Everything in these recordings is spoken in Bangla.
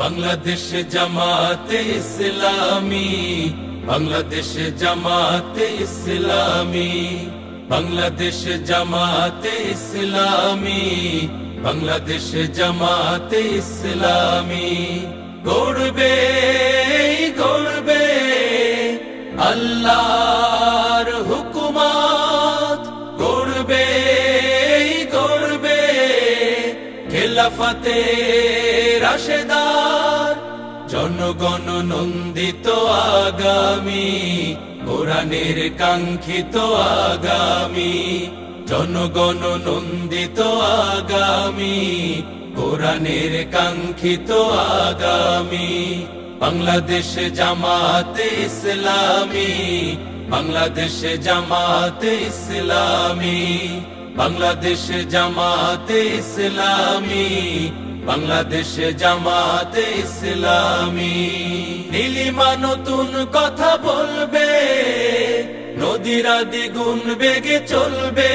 বাংলাদেশ জামাতে ইসলামী, বাংলাদেশ জামাতে ইসলামী, বাংলাদেশ জামাতে ইসলামী, বাংলাদেশ জামাতে ইসলামী। গড়বে গড়বে আল্লাহর হুকুমত, গড়বে গড়বে খেলাফতে রাশেদার, জনগণ নন্দিত আগামী, কোরআনের কাঙ্ক্ষিত আগামী, জনগণ নন্দিত আগামী, কোরআনের কাঙ্ক্ষিত আগামী। বাংলাদেশ জামাতে ইসলামী, বাংলাদেশ জামাতে ইসলামী, বাংলাদেশ জামাতে ইসলামী, বাংলাদেশ জামাতে ইসলামী। নীলিমা নতুন কথা বলবে, নদীরা দ্বিগুণ বেগে চলবে।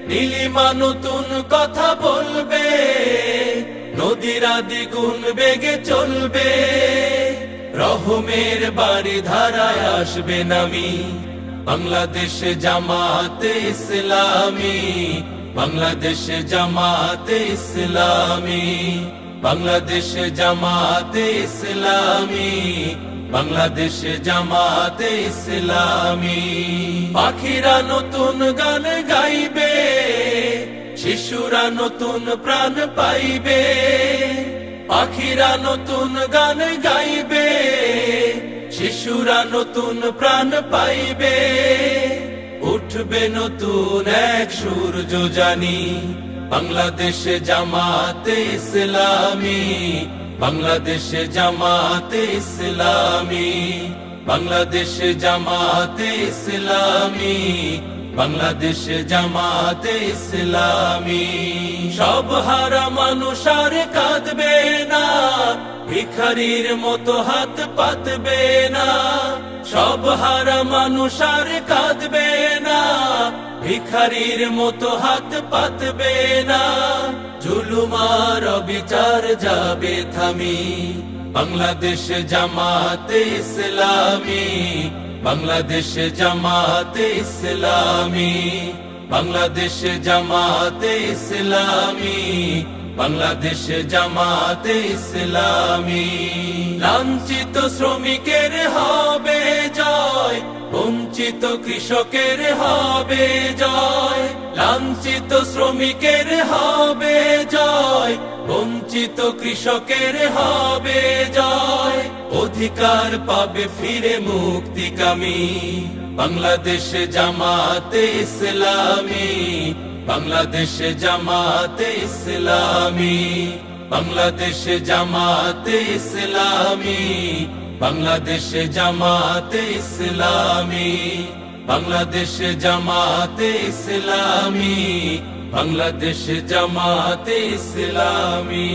নীলিমা নতুন কথা বলবে, নদীরা দ্বিগুণ বেগে চলবে। রহমের বাড়ি ধারায় আসবে নামি, বাংলাদেশ জামাতে ইসলামী, বাংলাদেশ জামাতে ইসলামী, বাংলাদেশ জামাতে ইসলামী, বাংলাদেশ জামাতে ইসলামী। পাখিরা নতুন গান গাইবে, শিশুরা নতুন প্রাণ পাইবে। পাখিরা নতুন গান গাইবে, শিশুরা নতুন প্রাণ পাইবে। উঠবে নতুন এক সূর্য জানি, বাংলাদেশ জামাতে ইসলামী, বাংলাদেশ জামাতে ইসলামী, বাংলাদেশ জামাতে ইসলামী, বাংলাদেশ জামাতে ইসলামী। সব হারা মানুষ আর কাঁদবে না, ভিখারির মতো হাত পাতবে না। সব হারা মানুষ আর কাঁদবে না, ভিখারির মতো হাত পাতবে না। জুলুমার বিচার যাবে থামি, বাংলাদেশ জামাতে ইসলামী, বাংলাদেশ জামাতে ইসলামী, বাংলাদেশ জামাতে ইসলামী, বাংলাদেশ জামাতে ইসলামী। লাঞ্ছিত শ্রমিকের হবে জয়, বঞ্চিত কৃষকের হবে জয়। লাঞ্ছিত শ্রমিকের হবে জয়, বঞ্চিত কৃষকের হবে জয়। অধিকার পাবে ফিরে মুক্তিকামী, বাংলাদেশ জামাতে ইসলামী, বাংলাদেশ জামাতে ইসলামী, বাংলাদেশ জামাতে ইসলামী, বাংলাদেশ জামাতে ইসলামী, বাংলাদেশ জামাতে ইসলামী, বাংলাদেশ জামাতে ইসলামী।